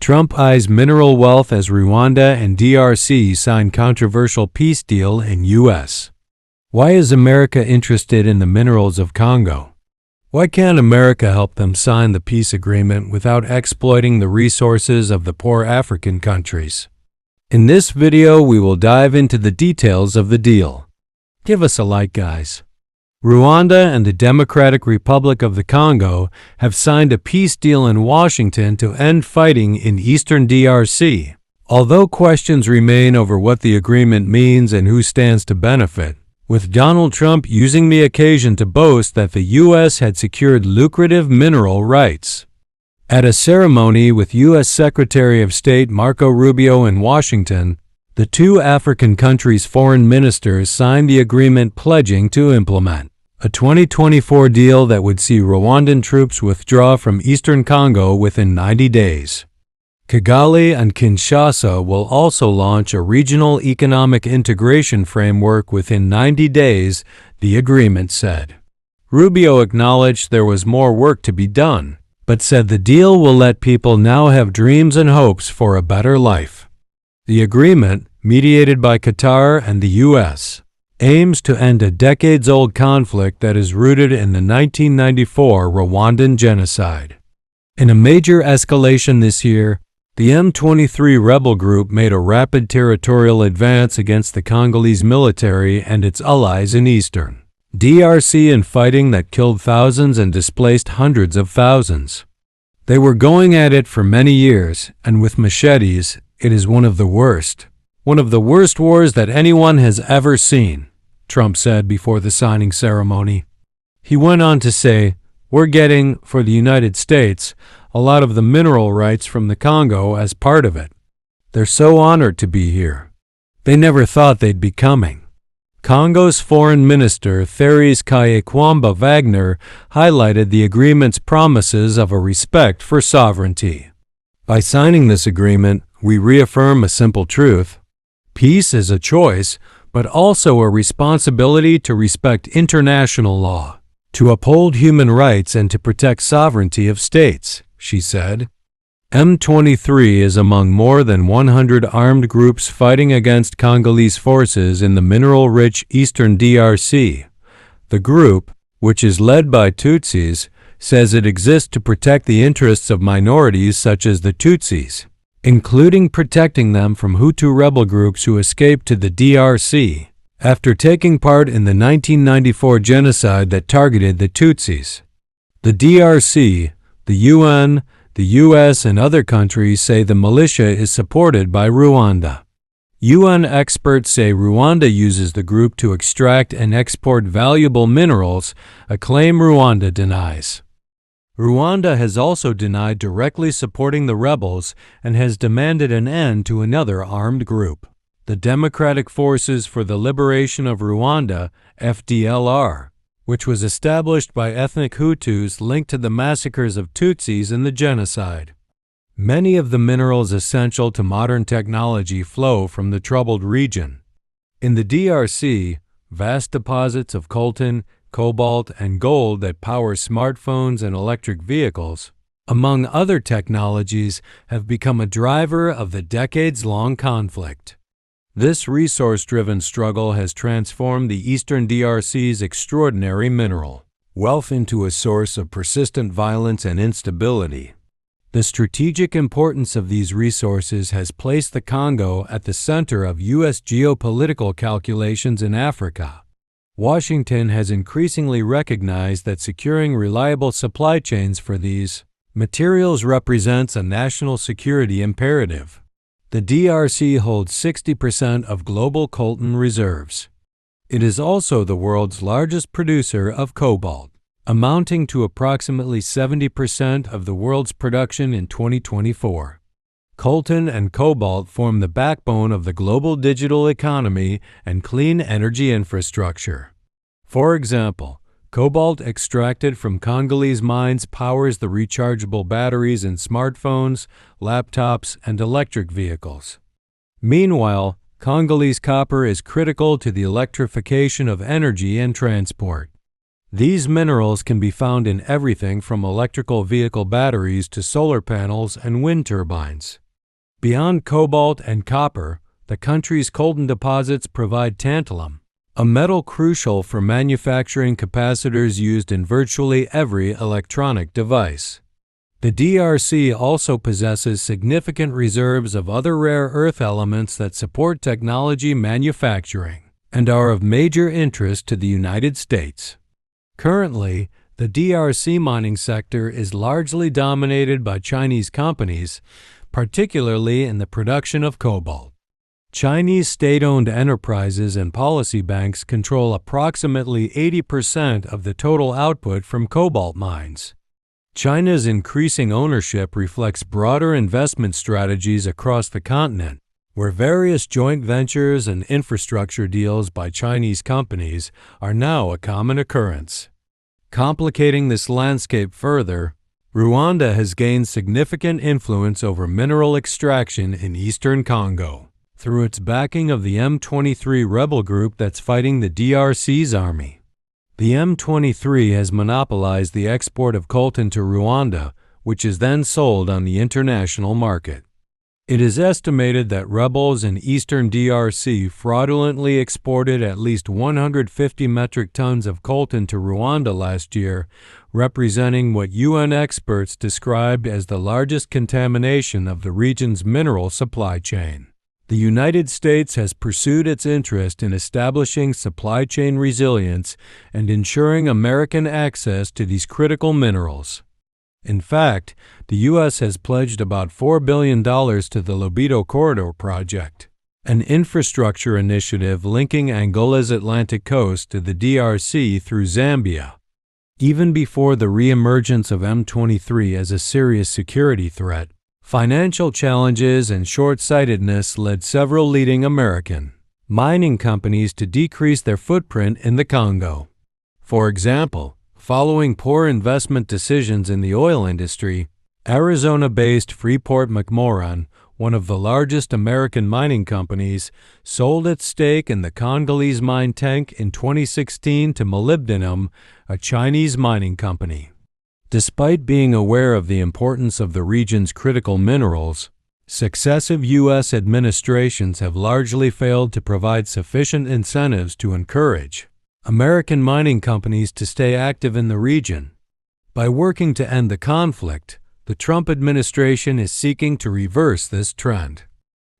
Trump eyes mineral wealth as Rwanda and DRC sign controversial peace deal in U.S. Why is America interested in the minerals of Congo? Why can't America help them sign the peace agreement without exploiting the resources of the poor African countries? In this video, we will dive into the details of the deal. Give us a like, guys. Rwanda and the Democratic Republic of the Congo have signed a peace deal in Washington to end fighting in eastern DRC. Although questions remain over what the agreement means and who stands to benefit, with Donald Trump using the occasion to boast that the U.S. had secured lucrative mineral rights. At a ceremony with U.S. Secretary of State Marco Rubio in Washington, the two African countries' foreign ministers signed the agreement pledging to implement a 2024 deal that would see Rwandan troops withdraw from eastern Congo within 90 days. Kigali and Kinshasa will also launch a regional economic integration framework within 90 days, the agreement said. Rubio acknowledged there was more work to be done, but said the deal will let people now have dreams and hopes for a better life. The agreement, mediated by Qatar and the U.S., aims to end a decades-old conflict that is rooted in the 1994 Rwandan genocide. In a major escalation this year, the M23 rebel group made a rapid territorial advance against the Congolese military and its allies in eastern DRC in fighting that killed thousands and displaced hundreds of thousands. They were going at it for many years, and with machetes, it is one of the worst wars that anyone has ever seen, Trump said before the signing ceremony. He went on to say, "We're getting, for the United States, a lot of the mineral rights from the Congo as part of it. They're so honored to be here. They never thought they'd be coming." Congo's Foreign Minister Therese Kayekwamba Wagner highlighted the agreement's promises of a respect for sovereignty. "By signing this agreement, we reaffirm a simple truth. Peace is a choice, but also a responsibility to respect international law, to uphold human rights and to protect sovereignty of states," she said. M23 is among more than 100 armed groups fighting against Congolese forces in the mineral-rich eastern DRC. The group, which is led by Tutsis, says it exists to protect the interests of minorities such as the Tutsis, including protecting them from Hutu rebel groups who escaped to the DRC after taking part in the 1994 genocide that targeted the Tutsis. The DRC, the UN, the U.S. and other countries say the militia is supported by Rwanda. UN experts say Rwanda uses the group to extract and export valuable minerals, a claim Rwanda denies. Rwanda has also denied directly supporting the rebels and has demanded an end to another armed group, the Democratic Forces for the Liberation of Rwanda, FDLR, which was established by ethnic Hutus linked to the massacres of Tutsis in the genocide. Many of the minerals essential to modern technology flow from the troubled region. In the DRC, vast deposits of coltan, cobalt, and gold that power smartphones and electric vehicles, among other technologies, have become a driver of the decades-long conflict. This resource-driven struggle has transformed the eastern DRC's extraordinary mineral wealth into a source of persistent violence and instability. The strategic importance of these resources has placed the Congo at the center of U.S. geopolitical calculations in Africa. Washington has increasingly recognized that securing reliable supply chains for these materials represents a national security imperative. The DRC holds 60% of global coltan reserves. It is also the world's largest producer of cobalt, amounting to approximately 70% of the world's production in 2024. Coltan and cobalt form the backbone of the global digital economy and clean energy infrastructure. For example, cobalt extracted from Congolese mines powers the rechargeable batteries in smartphones, laptops, and electric vehicles. Meanwhile, Congolese copper is critical to the electrification of energy and transport. These minerals can be found in everything from electrical vehicle batteries to solar panels and wind turbines. Beyond cobalt and copper, the country's coltan deposits provide tantalum, a metal crucial for manufacturing capacitors used in virtually every electronic device. The DRC also possesses significant reserves of other rare earth elements that support technology manufacturing and are of major interest to the United States. Currently, the DRC mining sector is largely dominated by Chinese companies, particularly in the production of cobalt. Chinese state-owned enterprises and policy banks control approximately 80% of the total output from cobalt mines. China's increasing ownership reflects broader investment strategies across the continent, where various joint ventures and infrastructure deals by Chinese companies are now a common occurrence. Complicating this landscape further, Rwanda has gained significant influence over mineral extraction in eastern Congo through its backing of the M23 rebel group that's fighting the DRC's army. The M23 has monopolized the export of coltan to Rwanda, which is then sold on the international market. It is estimated that rebels in eastern DRC fraudulently exported at least 150 metric tons of coltan to Rwanda last year, representing what UN experts described as the largest contamination of the region's mineral supply chain. The United States has pursued its interest in establishing supply chain resilience and ensuring American access to these critical minerals. In fact, the U.S. has pledged about $4 billion to the Lobito Corridor Project, an infrastructure initiative linking Angola's Atlantic coast to the DRC through Zambia. Even before the reemergence of M23 as a serious security threat, financial challenges and short-sightedness led several leading American mining companies to decrease their footprint in the Congo. For example, following poor investment decisions in the oil industry, Arizona-based Freeport-McMoRan, one of the largest American mining companies, sold its stake in the Congolese mine Tenke in 2016 to Molybdenum, a Chinese mining company. Despite being aware of the importance of the region's critical minerals, successive U.S. administrations have largely failed to provide sufficient incentives to encourage American mining companies to stay active in the region. By working to end the conflict, the Trump administration is seeking to reverse this trend.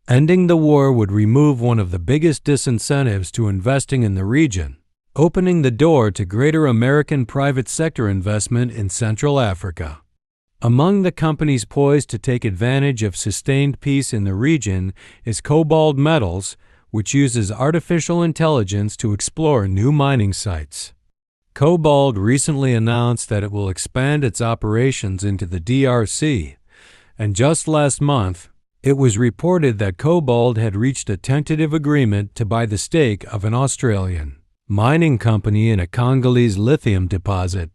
Ending the war would remove one of the biggest disincentives to investing in the region, opening the door to greater American private sector investment in Central Africa. Among the companies poised to take advantage of sustained peace in the region is Cobalt Metals, which uses artificial intelligence to explore new mining sites. Cobalt recently announced that it will expand its operations into the DRC, and just last month, it was reported that Cobalt had reached a tentative agreement to buy the stake of an Australian mining company in a Congolese lithium deposit.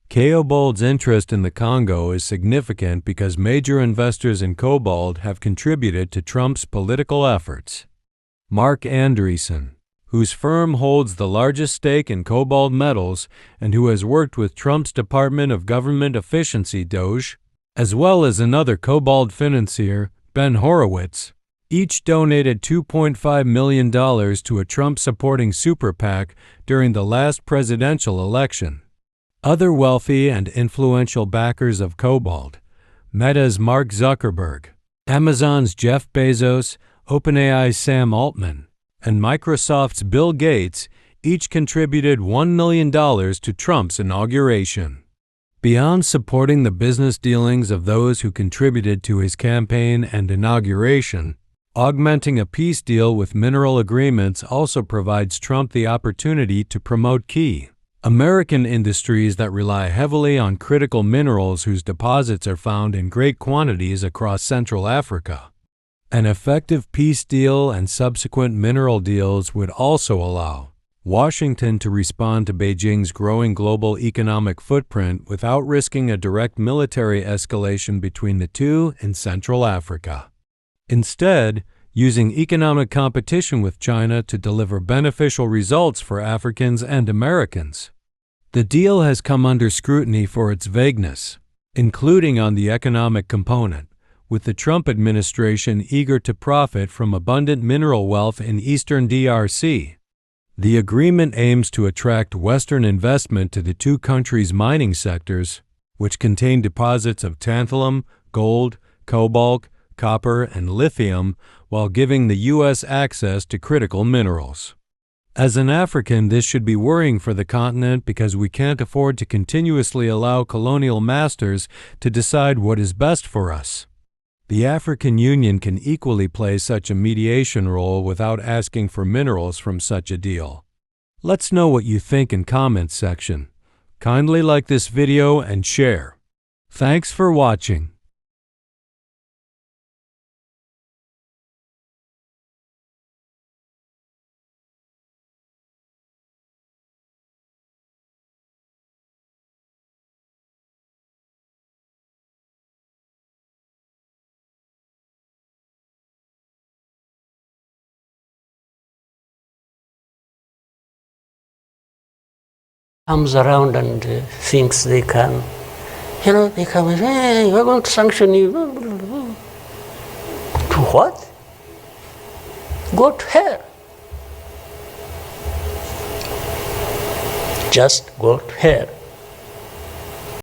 Cobalt's interest in the Congo is significant because major investors in cobalt have contributed to Trump's political efforts. Mark Andreessen, whose firm holds the largest stake in Cobalt Metals and who has worked with Trump's Department of Government Efficiency DOGE, as well as another cobalt financier, Ben Horowitz, each donated $2.5 million to a Trump-supporting super PAC during the last presidential election. Other wealthy and influential backers of Cobalt, Meta's Mark Zuckerberg, Amazon's Jeff Bezos, OpenAI's Sam Altman, and Microsoft's Bill Gates each contributed $1 million to Trump's inauguration. Beyond supporting the business dealings of those who contributed to his campaign and inauguration, augmenting a peace deal with mineral agreements also provides Trump the opportunity to promote key American industries that rely heavily on critical minerals whose deposits are found in great quantities across Central Africa. An effective peace deal and subsequent mineral deals would also allow Washington to respond to Beijing's growing global economic footprint without risking a direct military escalation between the two in Central Africa. Instead, using economic competition with China to deliver beneficial results for Africans and Americans. The deal has come under scrutiny for its vagueness, including on the economic component, with the Trump administration eager to profit from abundant mineral wealth in eastern DRC. The agreement aims to attract Western investment to the two countries' mining sectors, which contain deposits of tantalum, gold, cobalt, copper, and lithium, while giving the U.S. access to critical minerals. As an African, this should be worrying for the continent because we can't afford to continuously allow colonial masters to decide what is best for us. The African Union can equally play such a mediation role without asking for minerals from such a deal. Let's know what you think in comments section. Kindly like this video and share. Thanks for watching. Comes around and thinks they can, they come and say, hey, we're going to sanction you. To what? Go to hell. Just go to hell.